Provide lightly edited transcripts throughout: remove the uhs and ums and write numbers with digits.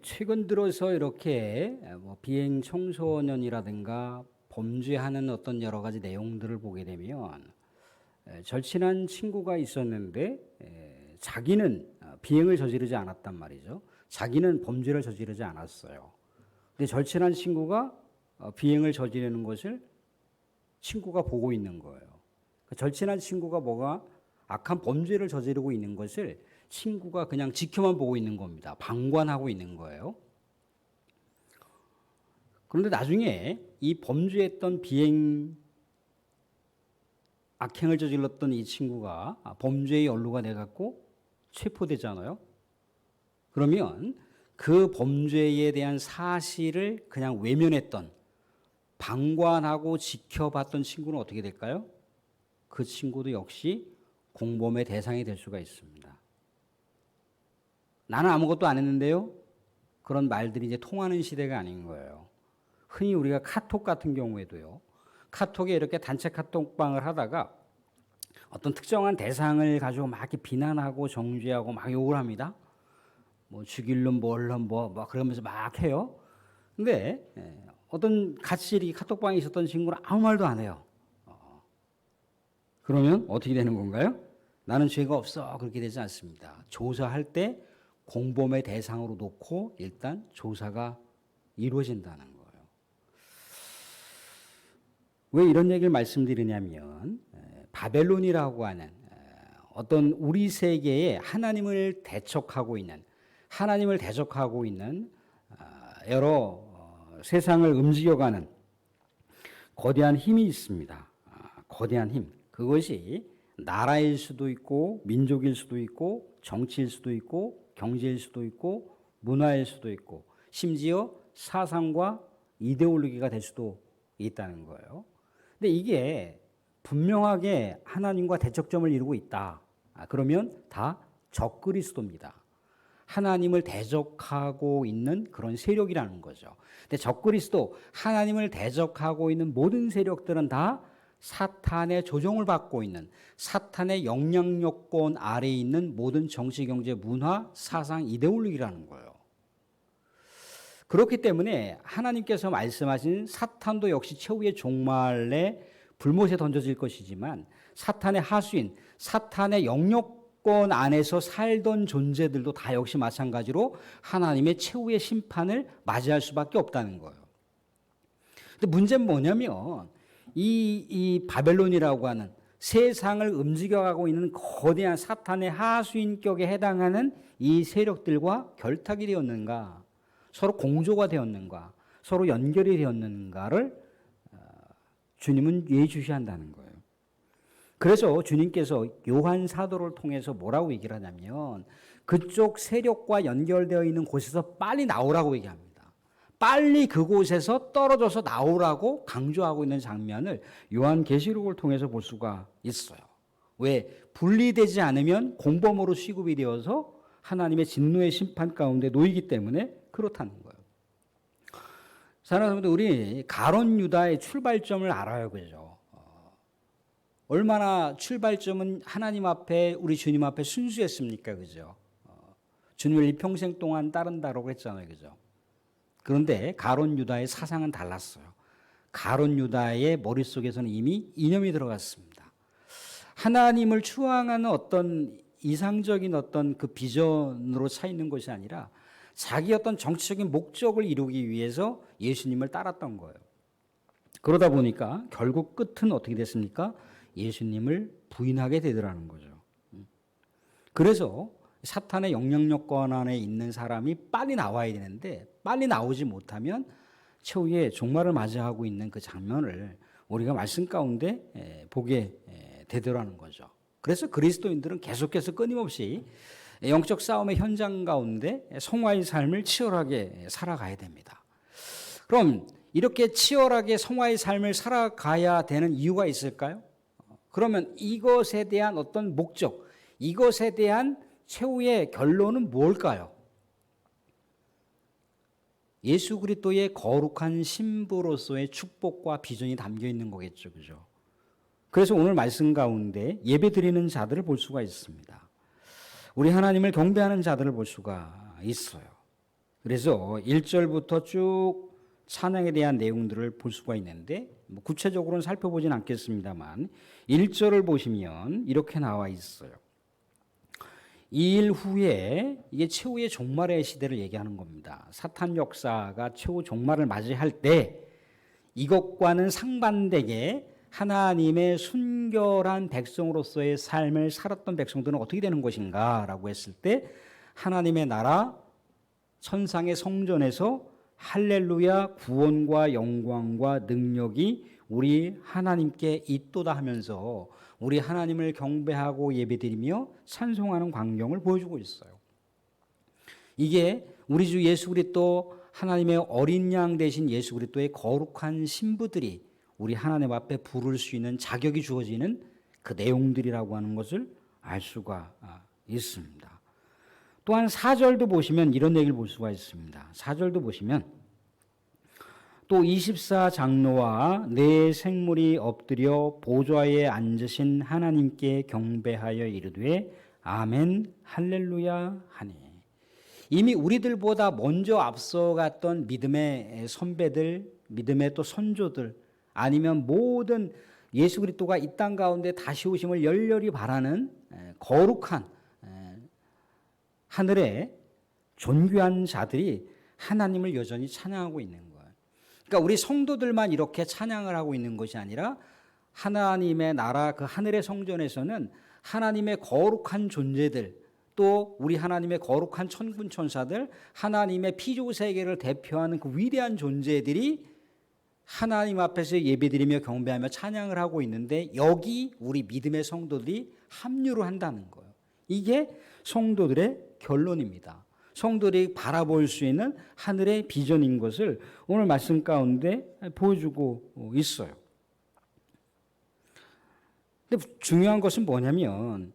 최근 들어서 이렇게 뭐 비행 청소년이라든가 범죄하는 어떤 여러 가지 내용들을 보게 되면 절친한 친구가 있었는데 자기는 비행을 저지르지 않았단 말이죠. 자기는 범죄를 저지르지 않았어요. 근데 절친한 친구가 비행을 저지르는 것을 친구가 보고 있는 거예요. 절친한 친구가 뭐가 악한 범죄를 저지르고 있는 것을 친구가 그냥 지켜만 보고 있는 겁니다. 방관하고 있는 거예요. 그런데 나중에 이 범죄했던 비행 악행을 저질렀던 이 친구가 범죄의 연루가 돼갖고 체포되잖아요. 그러면 그 범죄에 대한 사실을 그냥 외면했던, 방관하고 지켜봤던 친구는 어떻게 될까요? 그 친구도 역시 공범의 대상이 될 수가 있습니다. 나는 아무것도 안 했는데요. 그런 말들이 이제 통하는 시대가 아닌 거예요. 흔히 우리가 카톡 같은 경우에도요. 카톡에 이렇게 단체 카톡방을 하다가 어떤 특정한 대상을 가지고 막 이렇게 비난하고 정죄하고 막 욕을 합니다. 뭐 죽일 놈, 뭘 놈, 뭐 그러면서 막 해요. 근데 어떤 같이 이렇게 카톡방에 있었던 친구는 아무 말도 안 해요. 그러면 어떻게 되는 건가요? 나는 죄가 없어. 그렇게 되지 않습니다. 조사할 때 공범의 대상으로 놓고 일단 조사가 이루어진다는 거예요. 왜 이런 얘기를 말씀드리냐면 바벨론이라고 하는 어떤 우리 세계에 하나님을 대적하고 있는 여러 세상을 움직여가는 거대한 힘이 있습니다. 거대한 힘. 그것이 나라일 수도 있고 민족일 수도 있고 정치일 수도 있고 경제일 수도 있고 문화일 수도 있고 심지어 사상과 이데올로기가 될 수도 있다는 거예요. 근데 이게 분명하게 하나님과 대척점을 이루고 있다. 그러면 다 적그리스도입니다. 하나님을 대적하고 있는 그런 세력이라는 거죠. 근데 적그리스도, 하나님을 대적하고 있는 모든 세력들은 다 사탄의 조종을 받고 있는, 사탄의 영향력권 아래에 있는 모든 정치, 경제, 문화, 사상, 이데올로기라는 거예요. 그렇기 때문에 하나님께서 말씀하신 사탄도 역시 최후의 종말에 불못에 던져질 것이지만 사탄의 하수인, 사탄의 영역권 안에서 살던 존재들도 다 역시 마찬가지로 하나님의 최후의 심판을 맞이할 수밖에 없다는 거예요. 근데 문제는 뭐냐면 이 바벨론이라고 하는 세상을 움직여가고 있는 거대한 사탄의 하수인격에 해당하는 이 세력들과 결탁이 되었는가, 서로 공조가 되었는가, 서로 연결이 되었는가를 주님은 예주시한다는 거예요. 그래서 주님께서 요한 사도를 통해서 뭐라고 얘기를 하냐면 그쪽 세력과 연결되어 있는 곳에서 빨리 나오라고 얘기합니다. 빨리 그곳에서 떨어져서 나오라고 강조하고 있는 장면을 요한계시록을 통해서 볼 수가 있어요. 왜? 분리되지 않으면 공범으로 취급이 되어서 하나님의 진노의 심판 가운데 놓이기 때문에 그렇다는 거예요. 사랑하는 여러분들, 우리 가론 유다의 출발점을 알아요, 그죠? 얼마나 출발점은 하나님 앞에, 우리 주님 앞에 순수했습니까, 그죠? 주님을 일평생 동안 따른다라고 했잖아요, 그죠? 그런데 가론 유다의 사상은 달랐어요. 가론 유다의 머릿속에서는 이미 이념이 들어갔습니다. 하나님을 추앙하는 어떤 이상적인 어떤 그 비전으로 차 있는 것이 아니라 자기 어떤 정치적인 목적을 이루기 위해서 예수님을 따랐던 거예요. 그러다 보니까 결국 끝은 어떻게 됐습니까? 예수님을 부인하게 되더라는 거죠. 그래서 사탄의 영향력권 안에 있는 사람이 빨리 나와야 되는데 빨리 나오지 못하면 최후의 종말을 맞이하고 있는 그 장면을 우리가 말씀 가운데 보게 되더라는 거죠. 그래서 그리스도인들은 계속해서 끊임없이 영적 싸움의 현장 가운데 성화의 삶을 치열하게 살아가야 됩니다. 그럼 이렇게 치열하게 성화의 삶을 살아가야 되는 이유가 있을까요? 그러면 이것에 대한 어떤 목적, 이것에 대한 최후의 결론은 뭘까요? 예수 그리스도의 거룩한 신부로서의 축복과 비전이 담겨 있는 거겠죠, 그죠? 그래서 오늘 말씀 가운데 예배 드리는 자들을 볼 수가 있습니다. 우리 하나님을 경배하는 자들을 볼 수가 있어요. 그래서 1절부터 쭉 찬양에 대한 내용들을 볼 수가 있는데 구체적으로는 살펴보진 않겠습니다만 1절을 보시면 이렇게 나와 있어요. 이 일 후에 이게 최후의 종말의 시대를 얘기하는 겁니다. 사탄 역사가 최후 종말을 맞이할 때 이것과는 상반되게 하나님의 순결한 백성으로서의 삶을 살았던 백성들은 어떻게 되는 것인가 라고 했을 때 하나님의 나라 천상의 성전에서 할렐루야 구원과 영광과 능력이 우리 하나님께 있도다 하면서 우리 하나님을 경배하고 예배드리며 찬송하는 광경을 보여주고 있어요. 이게 우리 주 예수 그리스도 하나님의 어린 양 되신 예수 그리스도의 거룩한 신부들이 우리 하나님 앞에 부를 수 있는 자격이 주어지는 그 내용들이라고 하는 것을 알 수가 있습니다. 또한 4절도 보시면 이런 얘기를 볼 수가 있습니다. 4절도 보시면 또 24장로와 네 생물이 엎드려 보좌에 앉으신 하나님께 경배하여 이르되 아멘 할렐루야 하니. 이미 우리들보다 먼저 앞서갔던 믿음의 선배들, 믿음의 또 선조들 아니면 모든 예수 그리스도가 이 땅 가운데 다시 오심을 열렬히 바라는 거룩한 하늘의 존귀한 자들이 하나님을 여전히 찬양하고 있는 거예요. 그러니까 우리 성도들만 이렇게 찬양을 하고 있는 것이 아니라 하나님의 나라 그 하늘의 성전에서는 하나님의 거룩한 존재들 또 우리 하나님의 거룩한 천군 천사들 하나님의 피조 세계를 대표하는 그 위대한 존재들이 하나님 앞에서 예배드리며 경배하며 찬양을 하고 있는데 여기 우리 믿음의 성도들이 합류를 한다는 거예요. 이게 성도들의 결론입니다. 성도들이 바라볼 수 있는 하늘의 비전인 것을 오늘 말씀 가운데 보여주고 있어요. 근데 중요한 것은 뭐냐면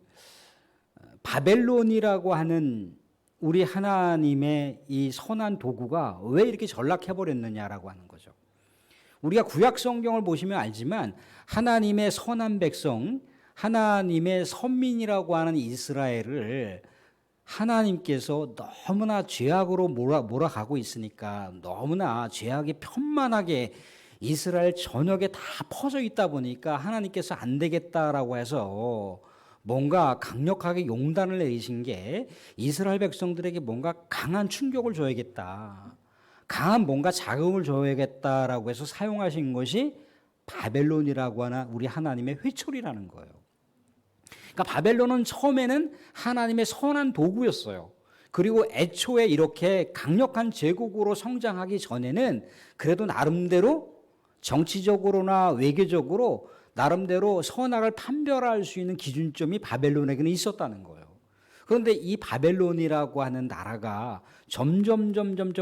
바벨론이라고 하는 우리 하나님의 이 선한 도구가 왜 이렇게 전락해버렸느냐라고 하는 거죠. 우리가 구약 성경을 보시면 알지만 하나님의 선한 백성, 하나님의 선민이라고 하는 이스라엘을 하나님께서 너무나 죄악으로 몰아가고 있으니까 너무나 죄악이 편만하게 이스라엘 전역에 다 퍼져 있다 보니까 하나님께서 안 되겠다라고 해서 뭔가 강력하게 용단을 내리신 게 이스라엘 백성들에게 뭔가 강한 충격을 줘야겠다. 강한 뭔가 자금을 줘야겠다라고 해서 사용하신 것이 바벨론이라고 하는 우리 하나님의 회초리라는 거예요. 그러니까 바벨론은 처음에는 하나님의 선한 도구였어요. 그리고 애초에 이렇게 강력한 제국으로 성장하기 전에는 그래도 나름대로 정치적으로나 외교적으로 나름대로 선악을 판별할 수 있는 기준점이 바벨론에게는 있었다는 거예요. 그런데 이 바벨론이라고 하는 나라가 점점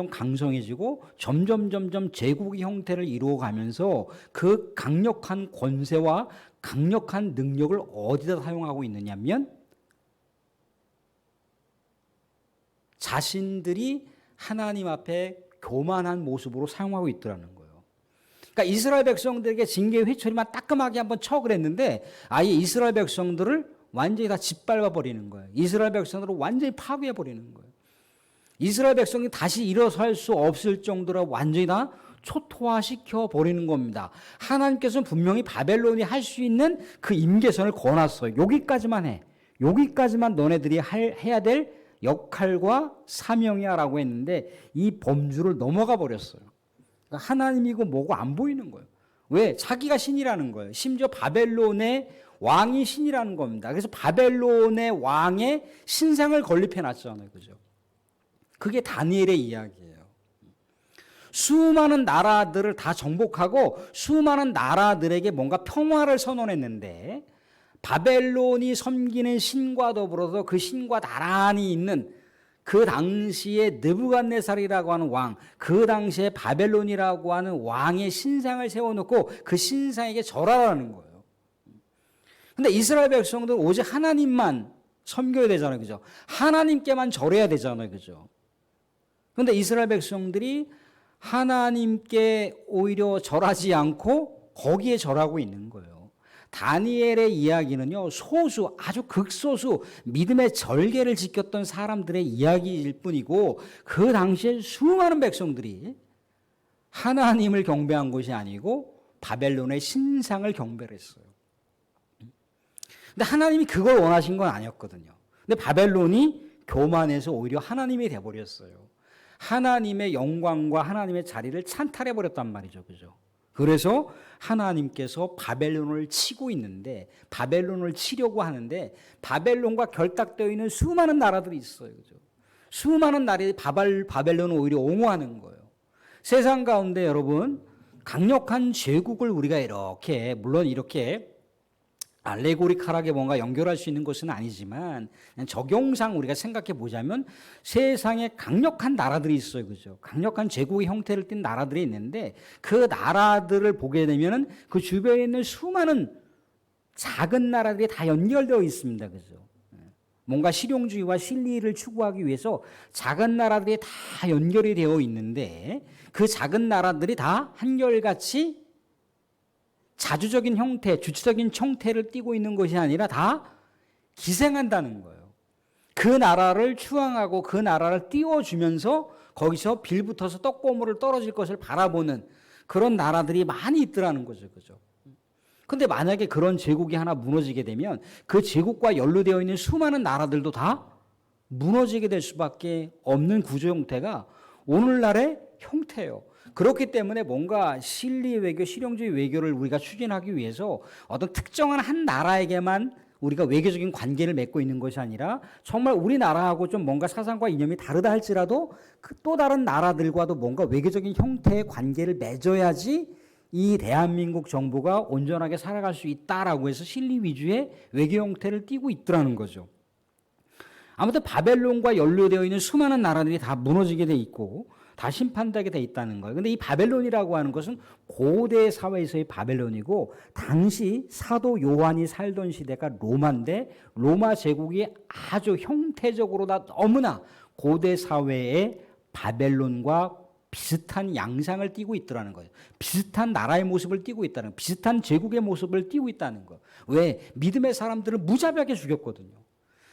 강성해지고 점점 제국의 형태를 이루어가면서 그 강력한 권세와 강력한 능력을 어디다 사용하고 있느냐면 자신들이 하나님 앞에 교만한 모습으로 사용하고 있더라는 거예요. 그러니까 이스라엘 백성들에게 징계의 회초리만 따끔하게 한번 쳐 그랬는데 아예 이스라엘 백성들을 완전히 다 짓밟아 버리는 거예요. 이스라엘 백성들을 완전히 파괴해 버리는 거예요. 이스라엘 백성이 다시 일어설 수 없을 정도로 완전히 다 초토화시켜 버리는 겁니다. 하나님께서는 분명히 바벨론이 할 수 있는 그 임계선을 거놨어요. 여기까지만 해. 여기까지만 너네들이 해야 될 역할과 사명이야 라고 했는데 이 범주를 넘어가 버렸어요. 그러니까 하나님이고 뭐고 안 보이는 거예요. 왜? 자기가 신이라는 거예요. 심지어 바벨론의 왕이 신이라는 겁니다. 그래서 바벨론의 왕의 신상을 건립해 놨잖아요. 그죠? 그게 다니엘의 이야기예요. 수많은 나라들을 다 정복하고 수많은 나라들에게 뭔가 평화를 선언했는데 바벨론이 섬기는 신과 더불어서 그 신과 나란히 있는 그 당시에 느부갓네살이라고 하는 왕, 그 당시에 바벨론이라고 하는 왕의 신상을 세워놓고 그 신상에게 절하라는 거예요. 근데 이스라엘 백성들은 오직 하나님만 섬겨야 되잖아요. 그죠? 하나님께만 절해야 되잖아요. 그죠? 그런데 이스라엘 백성들이 하나님께 오히려 절하지 않고 거기에 절하고 있는 거예요. 다니엘의 이야기는요, 소수, 아주 극소수 믿음의 절개를 지켰던 사람들의 이야기일 뿐이고, 그 당시에 수많은 백성들이 하나님을 경배한 것이 아니고 바벨론의 신상을 경배했어요. 근데 하나님이 그걸 원하신 건 아니었거든요. 근데 바벨론이 교만해서 오히려 하나님이 돼버렸어요. 하나님의 영광과 하나님의 자리를 찬탈해버렸단 말이죠. 그죠? 그래서 하나님께서 바벨론을 치고 있는데, 바벨론을 치려고 하는데, 바벨론과 결탁되어 있는 수많은 나라들이 있어요. 그죠? 수많은 나라들이 바벨론을 오히려 옹호하는 거예요. 세상 가운데 여러분, 강력한 제국을 우리가 이렇게, 물론 이렇게 알레고리컬하게 뭔가 연결할 수 있는 것은 아니지만, 적용상 우리가 생각해 보자면 세상에 강력한 나라들이 있어요. 그죠? 강력한 제국의 형태를 띈 나라들이 있는데, 그 나라들을 보게 되면 그 주변에 있는 수많은 작은 나라들이 다 연결되어 있습니다. 그죠? 뭔가 실용주의와 실리를 추구하기 위해서 작은 나라들이 다 연결이 되어 있는데, 그 작은 나라들이 다 한결같이 자주적인 형태, 주체적인 형태를 띠고 있는 것이 아니라 다 기생한다는 거예요. 그 나라를 추앙하고 그 나라를 띄워주면서 거기서 빌붙어서 떡고물을 떨어질 것을 바라보는 그런 나라들이 많이 있더라는 거죠. 그죠? 근데 만약에 그런 제국이 하나 무너지게 되면 그 제국과 연루되어 있는 수많은 나라들도 다 무너지게 될 수밖에 없는 구조 형태가 오늘날의 형태예요. 그렇기 때문에 뭔가 실리 외교, 실용주의 외교를 우리가 추진하기 위해서 어떤 특정한 한 나라에게만 우리가 외교적인 관계를 맺고 있는 것이 아니라 정말 우리나라하고 좀 뭔가 사상과 이념이 다르다 할지라도 그 또 다른 나라들과도 뭔가 외교적인 형태의 관계를 맺어야지 이 대한민국 정부가 온전하게 살아갈 수 있다라고 해서 실리 위주의 외교 형태를 띠고 있더라는 거죠. 아무튼 바벨론과 연루되어 있는 수많은 나라들이 다 무너지게 돼 있고 다 심판되게 돼 있다는 거예요. 근데 이 바벨론이라고 하는 것은 고대 사회에서의 바벨론이고, 당시 사도 요한이 살던 시대가 로마인데, 로마 제국이 아주 형태적으로 다 너무나 고대 사회의 바벨론과 비슷한 양상을 띠고 있더라는 거예요. 비슷한 나라의 모습을 띠고 있다는 거예요. 비슷한 제국의 모습을 띠고 있다는 거예요. 왜? 믿음의 사람들을 무자비하게 죽였거든요.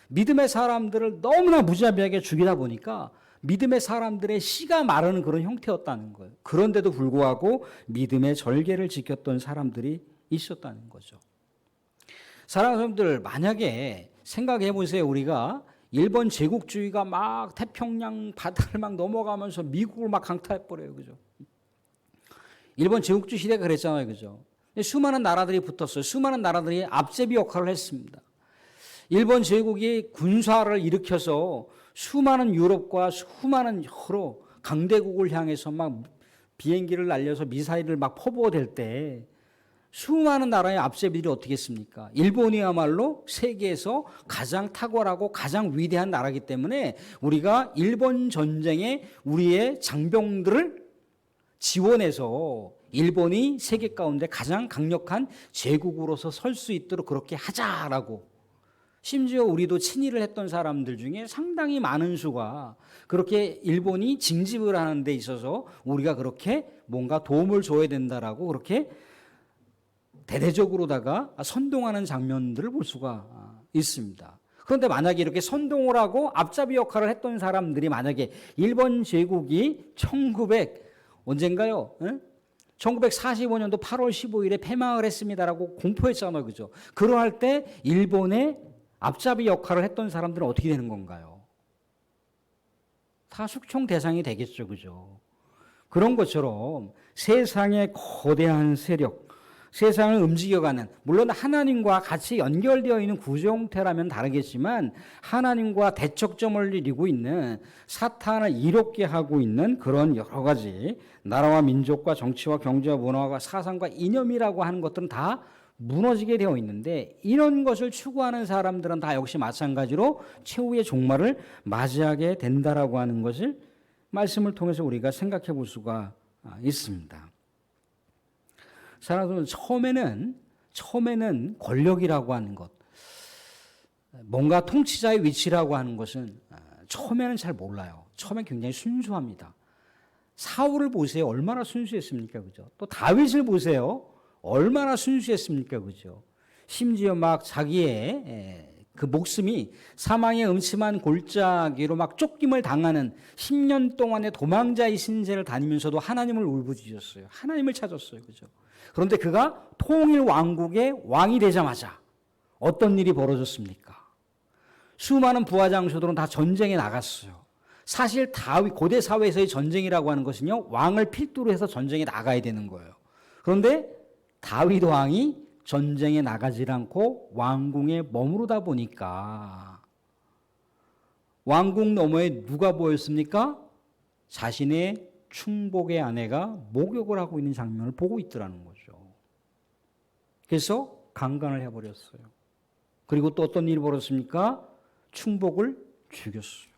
믿음의 사람들을 너무나 무자비하게 죽이다 보니까 믿음의 사람들의 씨가 마르는 그런 형태였다는 거예요. 그런데도 불구하고 믿음의 절개를 지켰던 사람들이 있었다는 거죠. 사랑하는 사람들, 만약에 생각해 보세요. 우리가 일본 제국주의가 막 태평양 바다를 막 넘어가면서 미국을 막 강타해버려요. 그죠? 일본 제국주의 시대가 그랬잖아요. 그죠? 수많은 나라들이 붙었어요. 수많은 나라들이 앞제비 역할을 했습니다. 일본 제국이 군사를 일으켜서 수많은 유럽과 수많은 여러 강대국을 향해서 막 비행기를 날려서 미사일을 막 퍼부어댈 때 수많은 나라의 앞제비들이 어떻게 했습니까? 일본이야말로 세계에서 가장 탁월하고 가장 위대한 나라이기 때문에 우리가 일본 전쟁에 우리의 장병들을 지원해서 일본이 세계 가운데 가장 강력한 제국으로서 설 수 있도록 그렇게 하자라고, 심지어 우리도 친일을 했던 사람들 중에 상당히 많은 수가 그렇게 일본이 징집을 하는 데 있어서 우리가 그렇게 뭔가 도움을 줘야 된다라고 그렇게 대대적으로다가 선동하는 장면들을 볼 수가 있습니다. 그런데 만약에 이렇게 선동을 하고 앞잡이 역할을 했던 사람들이 만약에 일본 제국이 언젠가요? 1945년도 8월 15일에 패망을 했습니다라고 공포했잖아요. 그죠? 그러할 때 일본의 앞잡이 역할을 했던 사람들은 어떻게 되는 건가요? 다 숙청 대상이 되겠죠. 그죠? 그런 것처럼 세상의 거대한 세력, 세상을 움직여가는, 물론 하나님과 같이 연결되어 있는 구조 형태라면 다르겠지만 하나님과 대척점을 이루고 있는, 사탄을 이롭게 하고 있는 그런 여러 가지 나라와 민족과 정치와 경제와 문화와 사상과 이념이라고 하는 것들은 다 무너지게 되어 있는데, 이런 것을 추구하는 사람들은 다 역시 마찬가지로 최후의 종말을 맞이하게 된다라고 하는 것을 말씀을 통해서 우리가 생각해 볼 수가 있습니다. 사람들은 처음에는 권력이라고 하는 것, 뭔가 통치자의 위치라고 하는 것은 처음에는 잘 몰라요. 처음엔 굉장히 순수합니다. 사울을 보세요. 얼마나 순수했습니까? 그죠? 또 다윗을 보세요. 얼마나 순수했습니까? 그죠? 심지어 막 자기의 그 목숨이 사망의 음침한 골짜기로 막 쫓김을 당하는 10년 동안의 도망자의 신세를 다니면서도 하나님을 울부짖었어요. 하나님을 찾았어요. 그죠? 그런데 그가 통일 왕국의 왕이 되자마자 어떤 일이 벌어졌습니까? 수많은 부하 장수들은 다 전쟁에 나갔어요. 사실 다윗 고대 사회에서의 전쟁이라고 하는 것은요, 왕을 필두로 해서 전쟁에 나가야 되는 거예요. 그런데 다윗 왕이 전쟁에 나가질 않고 왕궁에 머무르다 보니까 왕궁 너머에 누가 보였습니까? 자신의 충복의 아내가 목욕을 하고 있는 장면을 보고 있더라는 거죠. 그래서 강간을 해버렸어요. 그리고 또 어떤 일이 벌었습니까? 충복을 죽였어요.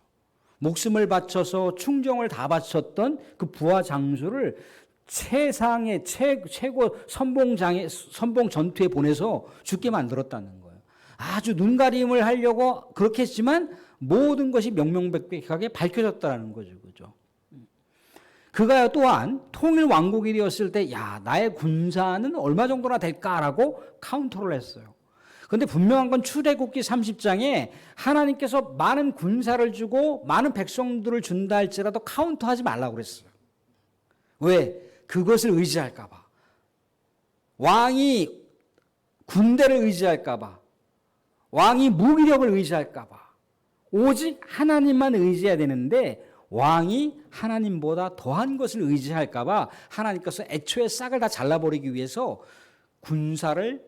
목숨을 바쳐서 충정을 다 바쳤던 그 부하 장수를 세상의 최고 선봉 전투에 보내서 죽게 만들었다는 거예요. 아주 눈가림을 하려고 그렇게 했지만 모든 것이 명명백백하게 밝혀졌다는 거죠. 그죠? 그가 또한 통일 왕국이 되었을 때, 야, 나의 군사는 얼마 정도나 될까라고 카운터를 했어요. 그런데 분명한 건 출애굽기 30장에 하나님께서 많은 군사를 주고 많은 백성들을 준다 할지라도 카운터하지 말라고 그랬어요. 왜? 그것을 의지할까 봐. 왕이 군대를 의지할까 봐. 왕이 무기력을 의지할까 봐. 오직 하나님만 의지해야 되는데 왕이 하나님보다 더한 것을 의지할까 봐 하나님께서 애초에 싹을 다 잘라버리기 위해서 군사를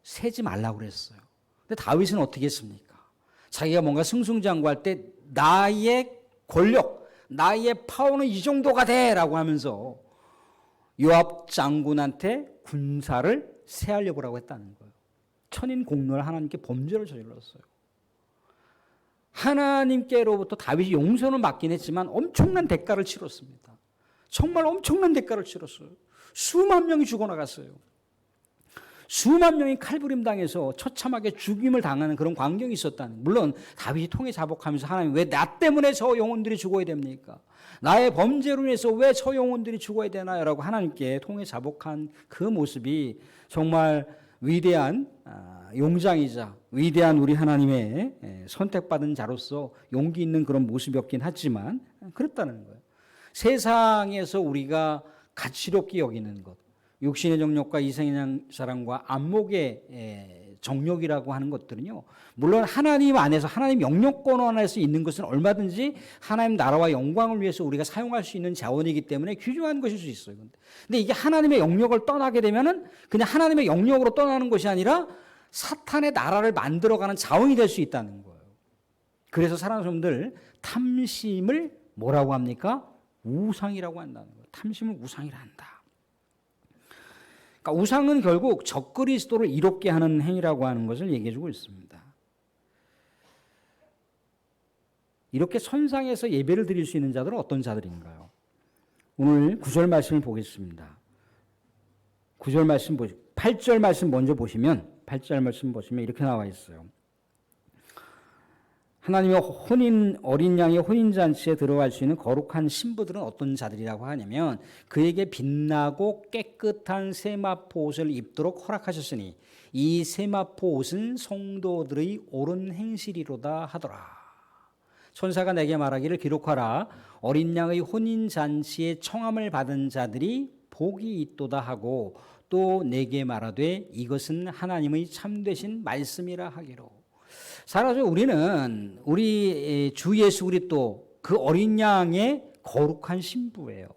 세지 말라고 그랬어요. 근데 다윗은 어떻게 했습니까? 자기가 뭔가 승승장구할 때 나의 권력, 나의 파워는 이 정도가 돼라고 하면서 요압 장군한테 군사를 세하려고 했다는 거예요. 천인 공로를 하나님께 범죄를 저질렀어요. 하나님께로부터 다윗이 용서는 받긴 했지만 엄청난 대가를 치렀습니다. 정말 엄청난 대가를 치렀어요. 수만 명이 죽어나갔어요. 수만 명이 칼부림 당해서 처참하게 죽임을 당하는 그런 광경이 있었다는. 물론 다윗이 통해 자복하면서 하나님 왜 나 때문에 저 영혼들이 죽어야 됩니까? 나의 범죄로 인해서 왜 저 영혼들이 죽어야 되나요? 라고 하나님께 통해 자복한 그 모습이 정말 위대한 용장이자 위대한 우리 하나님의 선택받은 자로서 용기 있는 그런 모습이었긴 하지만 그렇다는 거예요. 세상에서 우리가 가치롭게 여기는 것, 육신의 정욕과 이생의 사랑과 안목의 정욕이라고 하는 것들은요, 물론 하나님 안에서 하나님 영역권 안에서 있는 것은 얼마든지 하나님 나라와 영광을 위해서 우리가 사용할 수 있는 자원이기 때문에 귀중한 것일 수 있어요. 근데 이게 하나님의 영역을 떠나게 되면은 그냥 하나님의 영역으로 떠나는 것이 아니라 사탄의 나라를 만들어가는 자원이 될 수 있다는 거예요. 그래서 사랑하는 사람들 탐심을 뭐라고 합니까? 우상이라고 한다는 거예요. 탐심을 우상이라 한다. 그러니까 우상은 결국 적그리스도를 이롭게 하는 행위라고 하는 것을 얘기해주고 있습니다. 이렇게 선상에서 예배를 드릴 수 있는 자들은 어떤 자들인가요? 오늘 9절 말씀을 보겠습니다. 9절 말씀 8절 말씀 먼저 보시면 8절 말씀 보시면 이렇게 나와 있어요. 하나님의 어린 양의 혼인잔치에 들어갈 수 있는 거룩한 신부들은 어떤 자들이라고 하냐면 그에게 빛나고 깨끗한 세마포 옷을 입도록 허락하셨으니 이 세마포 옷은 성도들의 옳은 행실이로다 하더라. 천사가 내게 말하기를 기록하라. 어린 양의 혼인잔치에 청함을 받은 자들이 복이 있도다 하고 또 내게 말하되 이것은 하나님의 참되신 말씀이라 하기로. 사랑하는 우리는 우리 주 예수 그리스도 그 어린 양의 거룩한 신부예요.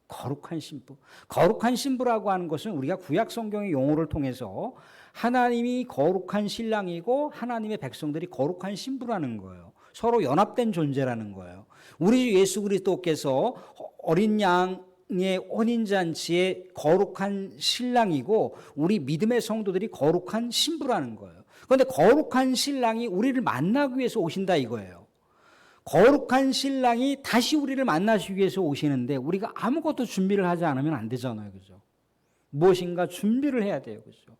거룩한 신부. 거룩한 신부라고 하는 것은 우리가 구약 성경의 용어를 통해서 하나님이 거룩한 신랑이고 하나님의 백성들이 거룩한 신부라는 거예요. 서로 연합된 존재라는 거예요. 우리 주 예수 그리스도께서 어린 양의 혼인잔치에 거룩한 신랑이고 우리 믿음의 성도들이 거룩한 신부라는 거예요. 그런데 거룩한 신랑이 우리를 만나기 위해서 오신다 이거예요. 거룩한 신랑이 다시 우리를 만나시기 위해서 오시는데 우리가 아무것도 준비를 하지 않으면 안 되잖아요. 그죠? 무엇인가 준비를 해야 돼요. 그죠?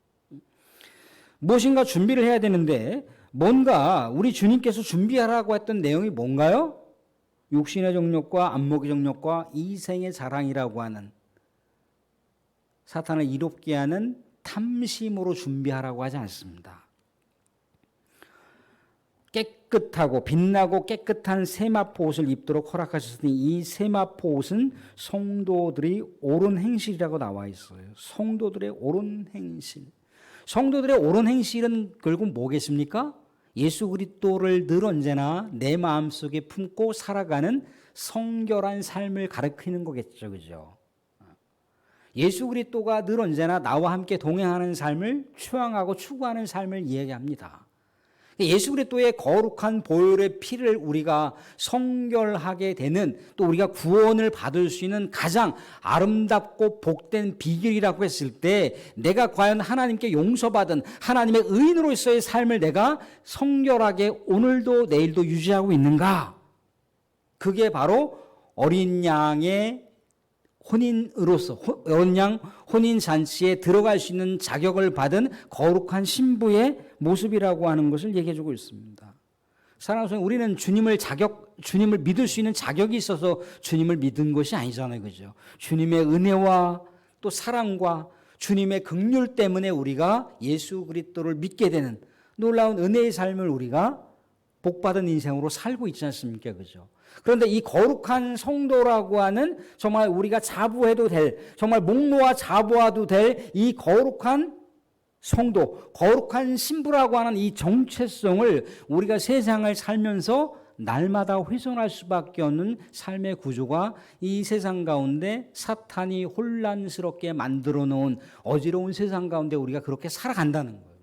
무엇인가 준비를 해야 되는데 뭔가 우리 주님께서 준비하라고 했던 내용이 뭔가요? 육신의 정욕과 안목의 정욕과 이생의 자랑이라고 하는 사탄을 이롭게 하는 탐심으로 준비하라고 하지 않습니다. 깨끗하고 빛나고 깨끗한 세마포 옷을 입도록 허락하셨으니 이 세마포 옷은 성도들이 옳은 행실이라고 나와 있어요. 성도들의 옳은 행실. 성도들의 옳은 행실은 결국 뭐겠습니까? 예수 그리스도를 늘 언제나 내 마음속에 품고 살아가는 성결한 삶을 가리키는 거겠죠. 그죠? 예수 그리스도가 늘 언제나 나와 함께 동행하는 삶을 추앙하고 추구하는 삶을 이야기합니다. 예수 그리스도의 거룩한 보혈의 피를 우리가 성결하게 되는, 또 우리가 구원을 받을 수 있는 가장 아름답고 복된 비결이라고 했을 때, 내가 과연 하나님께 용서받은 하나님의 의인으로서의 삶을 내가 성결하게 오늘도 내일도 유지하고 있는가? 그게 바로 어린 양의 혼인으로서, 어린 양 혼인 잔치에 들어갈 수 있는 자격을 받은 거룩한 신부의 모습이라고 하는 것을 얘기해 주고 있습니다. 사랑하는 성도, 우리는 주님을 믿을 수 있는 자격이 있어서 주님을 믿은 것이 아니잖아요. 그죠? 주님의 은혜와 또 사랑과 주님의 긍휼 때문에 우리가 예수 그리스도를 믿게 되는 놀라운 은혜의 삶을 우리가 복받은 인생으로 살고 있지 않습니까? 그죠? 그런데 이 거룩한 성도라고 하는, 정말 우리가 자부해도 될, 정말 목 놓아 자부해도 될 이 거룩한 성도, 거룩한 신부라고 하는 이 정체성을 우리가 세상을 살면서 날마다 훼손할 수밖에 없는 삶의 구조가 이 세상 가운데 사탄이 혼란스럽게 만들어 놓은 어지러운 세상 가운데 우리가 그렇게 살아간다는 거예요.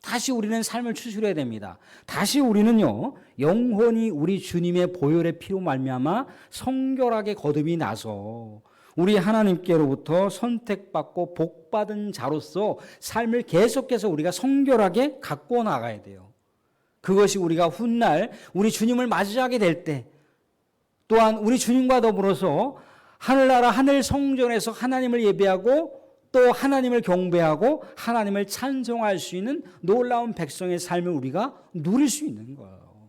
다시 우리는 삶을 추스려야 됩니다. 다시 우리는요, 영혼이 우리 주님의 보혈의 피로 말미암아 성결하게 거듭이 나서 우리 하나님께로부터 선택받고 복받은 자로서 삶을 계속해서 우리가 성결하게 갖고 나가야 돼요. 그것이 우리가 훗날 우리 주님을 맞이하게 될 때, 또한 우리 주님과 더불어서 하늘나라 하늘 성전에서 하나님을 예배하고 또 하나님을 경배하고 하나님을 찬송할 수 있는 놀라운 백성의 삶을 우리가 누릴 수 있는 거예요.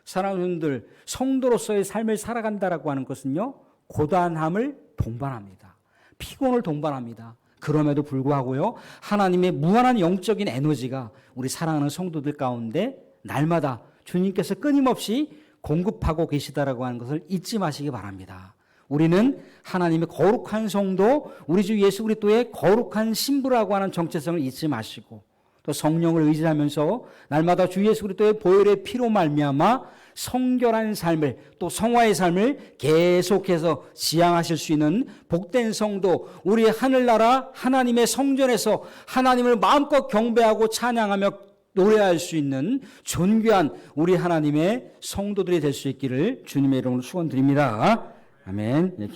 사랑하는 분들, 성도로서의 삶을 살아간다라고 하는 것은요, 고단함을 동반합니다. 피곤을 동반합니다. 그럼에도 불구하고요, 하나님의 무한한 영적인 에너지가 우리 사랑하는 성도들 가운데 날마다 주님께서 끊임없이 공급하고 계시다라고 하는 것을 잊지 마시기 바랍니다. 우리는 하나님의 거룩한 성도, 우리 주 예수 그리스도의 거룩한 신부라고 하는 정체성을 잊지 마시고, 또 성령을 의지하면서 날마다 주 예수 그리스도의 보혈의 피로 말미암아 성결한 삶을, 또 성화의 삶을 계속해서 지향하실 수 있는 복된 성도, 우리 하늘나라 하나님의 성전에서 하나님을 마음껏 경배하고 찬양하며 노래할 수 있는 존귀한 우리 하나님의 성도들이 될 수 있기를 주님의 이름으로 축원드립니다. 아멘.